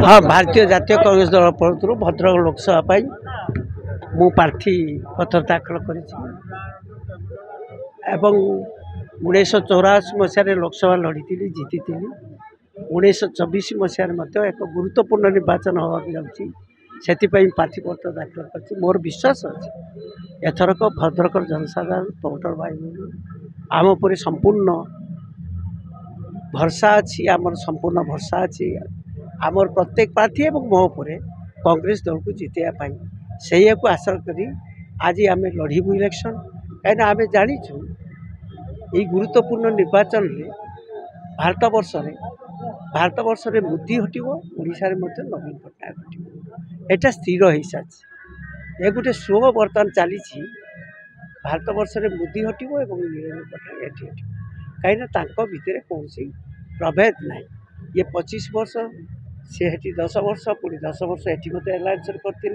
हाँ भारतीय जातीय कांग्रेस दल पक्षर भद्रक लोकसभा मु प्रार्थी पत्र दाखल कर 1984 मसीह लोकसभा लड़ी जीति 1924 मसीह एक गुरुत्वपूर्ण निर्वाचन होगा जाऊँगी से प्रार्थी पत्र दाखल कर मोर विश्वास अच्छे एथरक भद्रक जनसाधारण भोटर भाई बहन आम पर संपूर्ण भरसा अच्छी आमर संपूर्ण भरसा अच्छी आमर प्रत्येक प्रार्थी और मो पर कांग्रेस दल को जितेबाई से आशा करी आज आम लड़बू इलेक्शन कहीं आम जाचु ये गुरुत्वपूर्ण निर्वाचन में भारत वर्ष में मोदी हटो ओडिशा रे नवीन पट्टनायक हटो एटा स्थिर हो सारी ये गोटे शो बर्तमान चली भारत वर्ष में मोदी हटो और नवीन पट्टनायक ये हटो कहीं भितर कौन प्रभेद ना ये 25 वर्ष सी 10 वर्ष पुणी 10 वर्ष ये एलायंस करते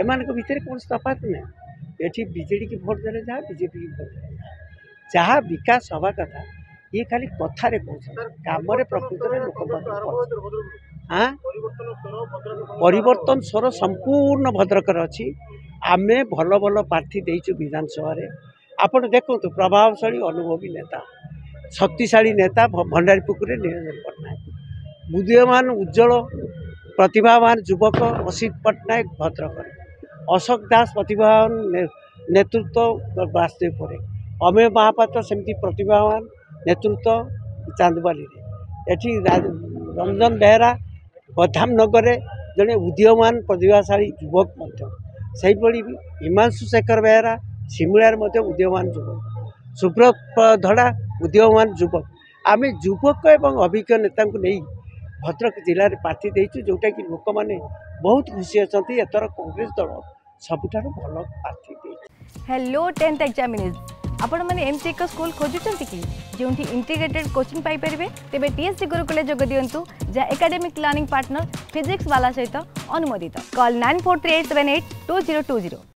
एमान भितर कौन तफात ना ये बीजेडी की भोट देने जहाँ बीजेपी की भोट देने जहाँ विकास हवा कथा ये खाली कथार कम प्रकृत लोक हाँ परिवर्तन स्वर संपूर्ण भद्रक अच्छी आम भल भल प्रार्थी देचु विधानसभा आपण देखु प्रभावशाली अनुभवी नेता शक्तिशाली नेता भंडारीपुकुर निरंजन पट्टनायक बुद्धिमान उज्जवल प्रतिभावान युवक असित पट्टनायक भद्रक अशोक दास प्रतिभावान नेतृत्व बासदेवपुर अमेय महापात्र सेमती प्रतिभावान नेतृत्व चांदबाली एठी रंजन बेहरा बदामनगर जड़े उदीयमान प्रतिभाशाली युवक से हिमांशु शेखर बेहरा सिमुलार उदीयमान युवक सुब्रत धड़ा उदीयमान युवक आम युवक एवं अभिज्ञ नेता नहीं भद्रक जिले में प्रार्थी देचु जोटा कि लोक मैंने बहुत खुशी अच्छा एथर कांग्रेस दल सबुठार भल प्रार्थी दे। हेलो 10th एग्जामिनीज आपण मैंने एमसी एक स्कूल खोजुंट कि जो इंटीग्रेटेड कोचिंग पाई परिबे तेबे टीएससी गुरुकुल जोग दियंतु जा एकेडमिक लर्निंग पार्टनर फिजिक्स वाला सहित अनुमोदित कॉल 9438782020।